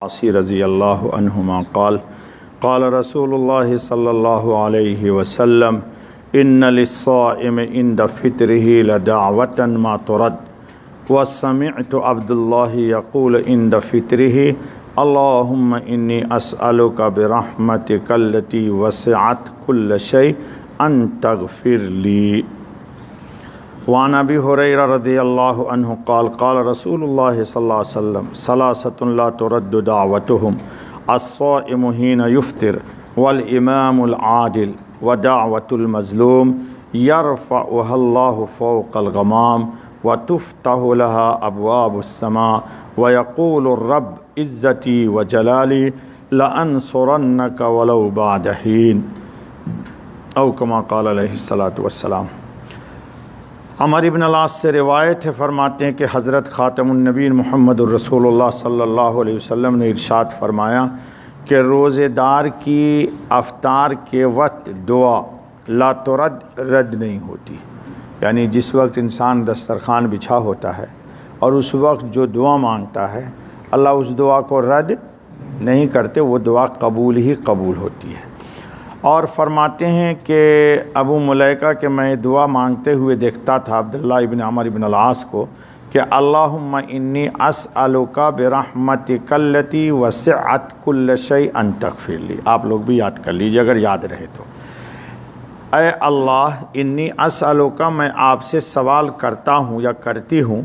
आसी रज़ी अल्लाहु अन्हुमा क़ाल क़ाल रसूलुल्लाह सल्लल्लाहु अलैहि वसल्लम इन्न लिस्साइम इंद फ़ित्रिही लदावतन मा तुरद व समिअतु अब्दुल्लाह यक़ूल इंद फ़ित्रिही अल्लाहुम्मा इन्नी अस्अलुका बिरहमतिका अल्लती वसिअत कुल्ल शै अन तग़फ़िर ली। वान अबी हुरैरा रज़ियल्लाहु अन्हु क़ाल क़ाल रसूलुल्लाह सल्लल्लाहु अलैहि वसल्लम सलासतुन ला तुरद्दु दाअवतुहुम अस्साइमु हीना युफ़्तिर वल इमामुल आदिल व दाअवतुल मज़लूम यरफ़उहल्लाहु फ़ौक़ल गमाम व तुफ़्तहु लहा अब्वाबुस समा व यक़ूलुर रब्ब इज़्ज़ती व जलाली लअन्सुरन्नका वलौ बअद हीन औ कमा क़ाल अलैहिस्सलातु वस्सलाम। अमर इब्न अल-आस से रिवायत है, फरमाते हैं कि हज़रत ख़ातमुन नबीन मुहम्मदुर रसूलुल्लाह सल्लल्लाहु अलैहि वसल्लम ने इरशाद फरमाया कि रोज़ेदार की अफ्तार के वक्त दुआ ला तुरद रद्द नहीं होती। यानी जिस वक्त इंसान दस्तरखान बिछा होता है और उस वक्त जो दुआ मांगता है अल्लाह उस दुआ को रद्द नहीं करते, वो दुआ कबूल ही कबूल होती है। और फरमाते हैं कि अबू मुलैका के मैं दुआ मांगते हुए देखता था अब्दुल्लाह इब्न अमर इब्न अल-आस को कि अल्लाहुम्मा इन्नी अस्अलुका बिरहमतिका अल्लती वसिअत कुल्ल शै अन तग़फ़िर ली। आप लोग भी याद कर लीजिए अगर याद रहे तो। ऐ अल्लाह इन्नी अस्अलुका, मैं आपसे सवाल करता हूँ या करती हूँ,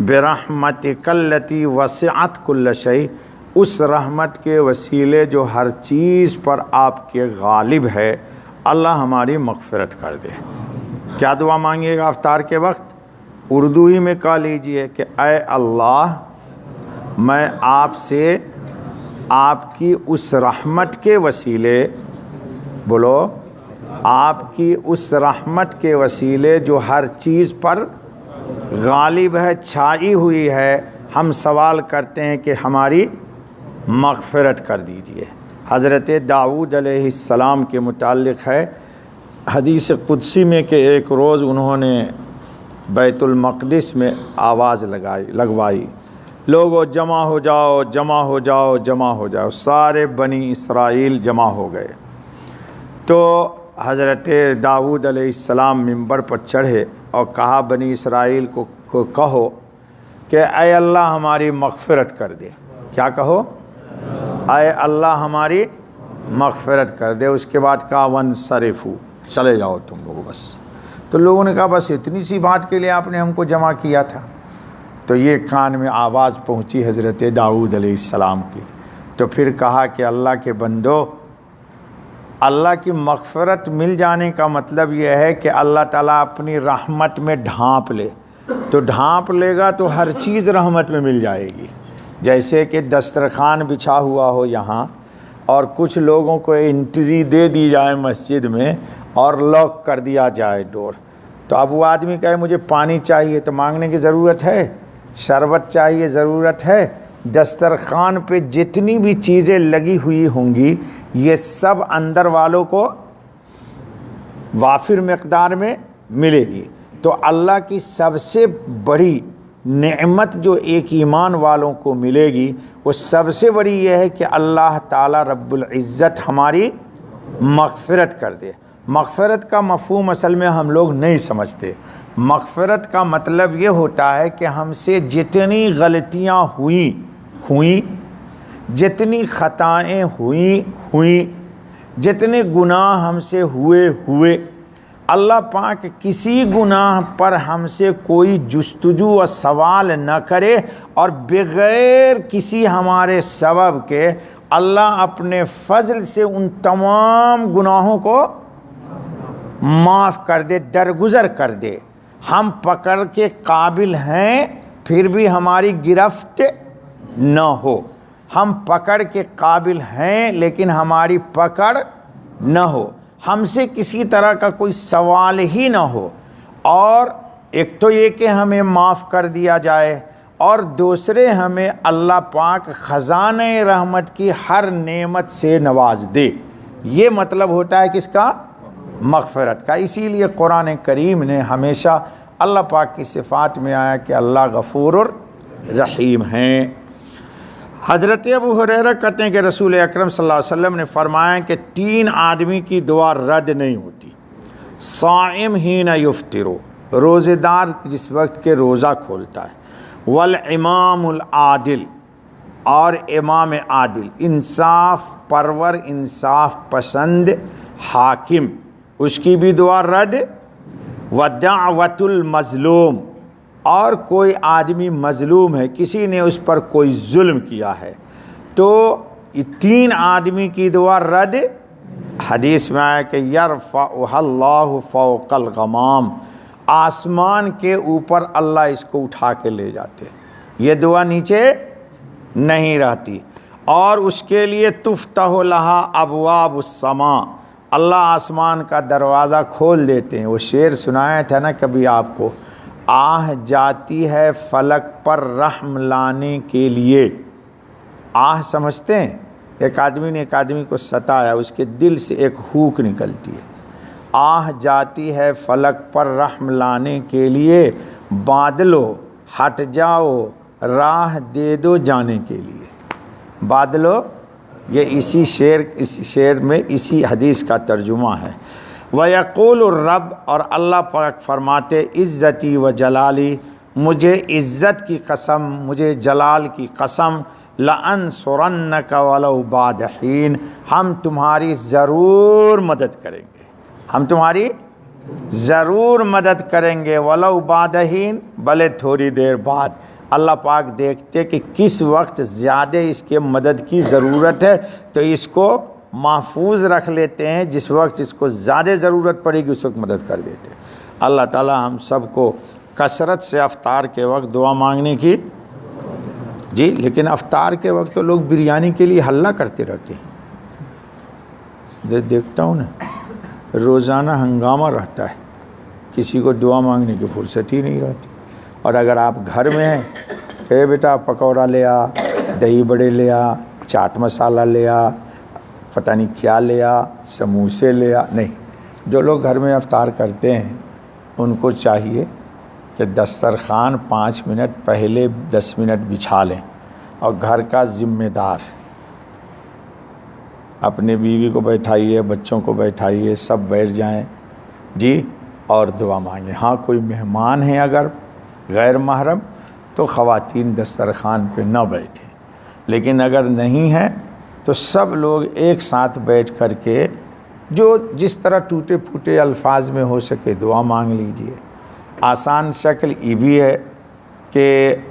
बिरहमतिका अल्लती वसिअत कुल्ल शै, उस रहमत के वसीले जो हर चीज़ पर आपके गालिब है, अल्लाह हमारी मग़फ़िरत कर दे। क्या दुआ मांगिएगा अफ्तार के वक्त? उर्दू ही में कह लीजिए कि ऐ अल्लाह मैं आपसे आपकी उस रहमत के वसीले, बोलो, आपकी उस रहमत के वसीले जो हर चीज़ पर गालिब है, छाई हुई है, हम सवाल करते हैं कि हमारी मग़फ़िरत कर दीजिए। हज़रत दाऊद अलैहिस्सलाम के मुताल्लिक़ है हदीस कुदसी में कि एक रोज़ उन्होंने बैतुल मक़दिस में आवाज़ लगवाई, लोगों जमा हो जाओ, जमा हो जाओ, जमा हो जाओ। सारे बनी इसराइल जमा हो गए। तो हज़रत दाऊद अलैहिस्सलाम मिंबर पर चढ़े और कहा बनी इसराइल को कहो कि ऐ अल्लाह हमारी मग़फ़िरत कर दे। क्या कहो? ऐ अल्लाह हमारी मग़फ़िरत कर दे। उसके बाद कहा वन्सरिफ़ू, चले जाओ तुम लोग बस। तो लोगों ने कहा बस इतनी सी बात के लिए आपने हमको जमा किया था? तो ये कान में आवाज़ पहुंची हज़रत दाऊद अलैहिस्सलाम की। तो फिर कहा कि अल्लाह के बंदो, अल्लाह की मग़फ़िरत मिल जाने का मतलब यह है कि अल्लाह ताला अपनी रहमत में ढाँप ले। तो ढाँप लेगा तो हर चीज़ रहमत में मिल जाएगी। जैसे कि दस्तरखान बिछा हुआ हो यहाँ और कुछ लोगों को एंट्री दे दी जाए मस्जिद में और लॉक कर दिया जाए डोर, तो अब वो आदमी कहे मुझे पानी चाहिए तो मांगने की ज़रूरत है, शरबत चाहिए ज़रूरत है। दस्तरखान पे जितनी भी चीज़ें लगी हुई होंगी ये सब अंदर वालों को वाफिर मकदार में मिलेगी। तो अल्लाह की सबसे बड़ी नेमत जो एक ईमान वालों को मिलेगी वो सबसे बड़ी यह है कि अल्लाह ताला रब्बुल इज़्ज़त हमारी मग़फ़िरत कर दे। मग़फ़िरत का मफ़हूम असल में हम लोग नहीं समझते। मग़फ़िरत का मतलब ये होता है कि हमसे जितनी गलतियाँ हुई, जितनी ख़ताएँ हुई, जितने गुनाह हमसे हुए, अल्लाह पाक किसी गुनाह पर हमसे कोई जुस्तजू व सवाल न करे और बग़ैर किसी हमारे सबब के अल्लाह अपने फ़ज़ल से उन तमाम गुनाहों को माफ़ कर दे, दरगुज़र कर दे। हम पकड़ के काबिल हैं फिर भी हमारी गिरफ्त न हो, हम पकड़ के काबिल हैं लेकिन हमारी पकड़ न हो, हमसे किसी तरह का कोई सवाल ही ना हो। और एक तो ये कि हमें माफ़ कर दिया जाए और दूसरे हमें अल्लाह पाक ख़ज़ाने रहमत की हर नेमत से नवाज दे। ये मतलब होता है किसका? मग़फ़िरत का। इसीलिए कुरान करीम ने हमेशा अल्लाह पाक की सिफ़ात में आया कि अल्लाह गफ़ूरुर रहीम हैं। हज़रत अबू हुरैरा कहते हैं कि रसूल अकरम सल्लल्लाहु अलैहि वसल्लम ने फरमाया कि 3 आदमी की दुआ रद्द नहीं होती। साइम हीना युफ्तिरो, रोज़ेदार जिस वक्त के रोज़ा खोलता है, वल इमामुल आदिल, और इमाम आदिल, इंसाफ परवर इंसाफ पसंद हाकिम, उसकी भी दुआ रद्द। व दावतुल मज़लूम, और कोई आदमी मज़लूम है, किसी ने उस पर कोई जुल्म किया है, तो ये 3 आदमी की दुआ रद्द। हदीस में आया कि यरफ़अहुल्लाहु फ़ौक़ल गमाम, आसमान के ऊपर अल्लाह इसको उठा के ले जाते, ये दुआ नीचे नहीं रहती। और उसके लिए तुफ़्तहु लहा अबवाबुस्समा, अल्लाह आसमान का दरवाज़ा खोल देते हैं। वो शेर सुनाया था ना कभी आपको, आह जाती है फलक पर रहम लाने के लिए। आह समझते हैं, एक आदमी ने एक आदमी को सताया, उसके दिल से एक हूक निकलती है, आह जाती है फलक पर रहम लाने के लिए, बादलो हट जाओ राह दे दो जाने के लिए। बादलो, ये इसी शेर में इसी हदीस का तर्जुमा है। वयक़ूल रब, और अल्लाह पाक फरमाते इज़्ज़ती व जलाली, मुझे इज़्ज़त की कसम, मुझे जलाल की कसम, लअनसुरन्नक वलौ बाद हीन, हम तुम्हारी ज़रूर मदद करेंगे, हम तुम्हारी ज़रूर मदद करेंगे, वलौ बाद हीन, भले थोड़ी देर बाद। अल्लाह पाक देखते कि किस वक्त ज़्यादा इसके मदद की ज़रूरत है, तो इसको महफूज रख लेते हैं, जिस वक्त इसको ज़्यादा ज़रूरत पड़ेगी उस वक्त मदद कर देते हैं। अल्लाह ताला हम सबको कसरत से अफ्तार के वक्त दुआ मांगने की जी। लेकिन अफ्तार के वक्त तो लोग बिरयानी के लिए हल्ला करते रहते हैं, देखता हूँ ना, रोज़ाना हंगामा रहता है, किसी को दुआ मांगने की फुर्सत ही नहीं रहती। और अगर आप घर में हैं, ए बेटा पकौड़ा ले आ, दही बड़े ले आ, चाट मसाला ले आ, पता नहीं क्या ले आ, समोसे ले आ, नहीं। जो लोग घर में अफ्तार करते हैं उनको चाहिए कि दस्तरखान 5 मिनट पहले 10 मिनट बिछा लें, और घर का ज़िम्मेदार अपने बीवी को बैठाइए, बच्चों को बैठाइए, सब बैठ जाएं जी और दुआ मांगें। हाँ, कोई मेहमान है अगर गैर महरम तो ख़वातीन दस्तरखान पे न बैठें, लेकिन अगर नहीं है तो सब लोग एक साथ बैठ कर के जो जिस तरह टूटे फूटे अल्फाज में हो सके दुआ मांग लीजिए। आसान शक्ल ये भी है कि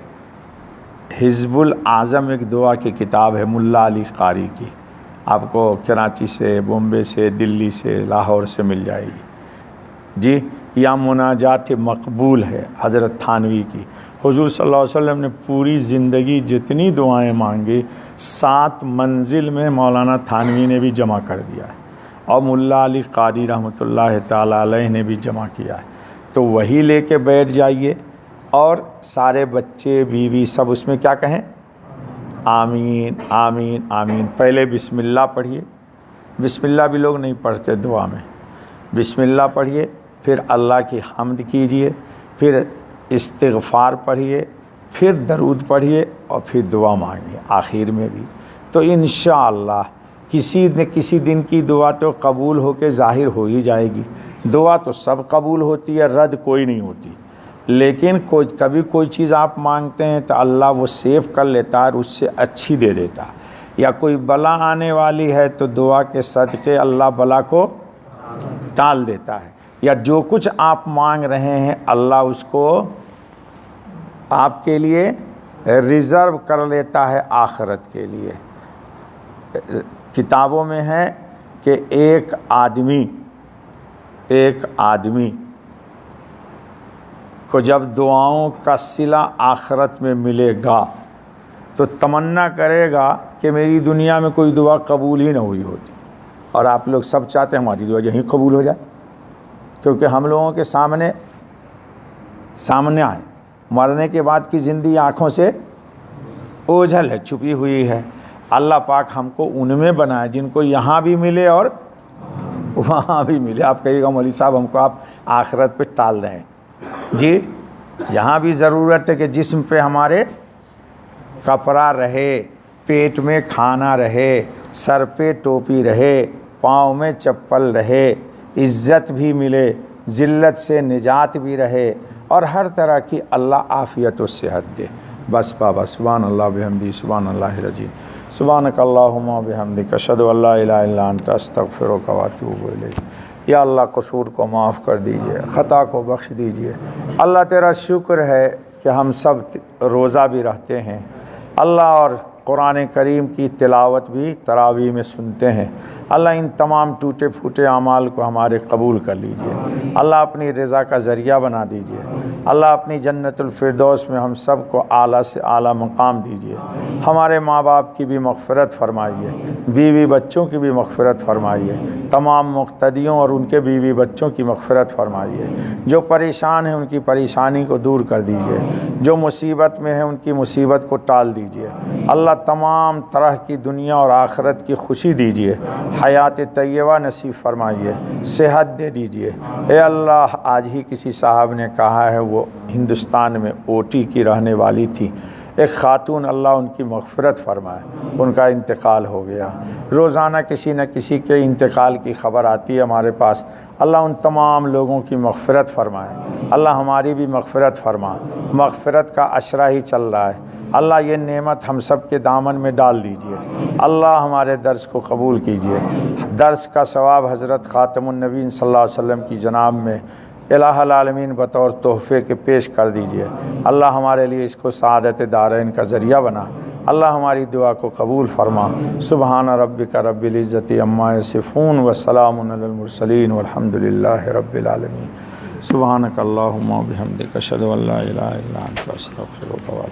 हिज़्बुल आज़म एक दुआ की किताब है मुल्ला अली कारी की, आपको कराची से, बॉम्बे से, दिल्ली से, लाहौर से मिल जाएगी जी। या मुनाजात मकबूल है हज़रत थानवी की। हुज़ूर सल्लल्लाहु अलैहि वसल्लम ने पूरी ज़िंदगी जितनी दुआएं मांगी 7 मंजिल में मौलाना थानवी ने भी जमा कर दिया है, और मुल्ला अली कारी रहमतुल्लाह ताला अलैह ने भी जमा किया है। तो वही लेके बैठ जाइए, और सारे बच्चे बीवी सब उसमें क्या कहें, आमीन आमीन आमीन। पहले बिस्मिल्लाह पढ़िए, बिस्मिल्लाह भी लोग नहीं पढ़ते दुआ में, बिस्मिल्लाह पढ़िए, फिर अल्लाह की हम्द कीजिए, फिर इस्तिग़फ़ार पढ़िए, फिर दरूद पढ़िए, और फिर दुआ मांगिए आखिर में भी। तो इंशाअल्लाह किसी न किसी दिन की दुआ तो कबूल होकर ज़ाहिर हो ही जाएगी। दुआ तो सब कबूल होती है, रद्द कोई नहीं होती, लेकिन कभी कोई चीज़ आप मांगते हैं तो अल्लाह वो सेव कर लेता है और उससे अच्छी दे देता है। या कोई बला आने वाली है तो दुआ के सदक़े अल्लाह बला को टाल देता है, या जो कुछ आप मांग रहे हैं अल्लाह उसको आपके लिए रिज़र्व कर लेता है आखिरत के लिए। किताबों में है कि एक आदमी को जब दुआओं का सिला आखिरत में मिलेगा तो तमन्ना करेगा कि मेरी दुनिया में कोई दुआ कबूल ही ना हुई होती। और आप लोग सब चाहते हैं हमारी दुआ यहीं कबूल हो जाए, क्योंकि हम लोगों के सामने आए, मरने के बाद की ज़िंदगी आँखों से ओझल है, छुपी हुई है। अल्लाह पाक हमको उनमें बनाए जिनको यहाँ भी मिले और वहाँ भी मिले। आप कहिएगा मौलवी साहब हमको आप आखिरत पे टाल दें जी, यहाँ भी ज़रूरत है कि जिस्म पे हमारे कपड़ा रहे, पेट में खाना रहे, सर पे टोपी रहे, पाँव में चप्पल रहे, इज़्ज़त भी मिले, ज़िल्लत से निजात भी रहे और हर तरह की अल्लाह आफ़ियत व सेहत दे। बस बाबा, सुभान अल्लाह बिहम्दी, सुभान अल्लाह रजीम, सुभानक अल्लाहुम्मा बिहम्दिक, अशहदु अल्ला इलाहा इल्ला अंत, अस्तगफिरुका व अतूबु इलैक। या अल्लाह कसूर को माफ़ कर दीजिए, ख़ता को बख्श दीजिए। अल्लाह तेरा शुक्र है कि हम सब रोज़ा भी रखते हैं अल्लाह, और कुरान करीम की तिलावत भी तरावी में सुनते हैं। अल्लाह इन तमाम टूटे फूटे अमाल को हमारे कबूल कर लीजिए। अल्लाह अपनी रज़ा का ज़रिया बना दीजिए। अल्लाह अपनी जन्नतुल फिरदौस में हम सब को आला से आला मकाम दीजिए। हमारे माँ बाप की भी मग़फ़िरत फरमाइए, बीवी बच्चों की भी मग़फ़िरत फरमाइए, तमाम मुक़्तदियों और उनके बीवी बच्चों की मग़फ़िरत फरमाइए। जो परेशान हैं उनकी परेशानी को दूर कर दीजिए, जो मुसीबत में है उनकी मुसीबत को टाल दीजिए। अल्लाह तमाम तरह की दुनिया और आखिरत की खुशी दीजिए, हयात तय्यबा नसीब फरमाइए, सेहत दे दीजिए। ए अल्लाह, आज ही किसी साहब ने कहा है वो हिंदुस्तान में ओटी की रहने वाली थी, एक खातून, अल्लाह उनकी मग़फ़िरत फरमाए, उनका इंतकाल हो गया। रोज़ाना किसी न किसी के इंतकाल की ख़बर आती है हमारे पास। अल्लाह उन तमाम लोगों की मग़फ़िरत फरमाए। अल्लाह हमारी भी मग़फ़िरत फरमा। मग़फ़िरत का अशरा ही चल रहा है। अल्लाह ये नेमत हम सब के दामन में डाल दीजिए। अल्लाह हमारे दर्स को कबूल कीजिए। दर्स का सवाब हज़रत ख़ातमुन नबीन सल्लल्लाहु अलैहि वसल्लम की जनाब में इलाहुल आलमीन बतौर तोहफ़े के पेश कर दीजिए। अल्लाह हमारे लिए इसको सआदत दारैन का ज़रिया बना। अल्लाह हमारी दुआ को कबूल फरमा। सुबहान रब्बिका रब्बिल इज़्ज़ति अम्मा यसिफ़ून व सलामुन अलल मुरसलीन वल्हम्दुलिल्लाहि रब्बिल आलमीन। सुबहानक अल्लाहुम्मा बिहम्दिक, अशहदु अल्ला इलाहा इल्ला अंत, अस्तगफिरुका।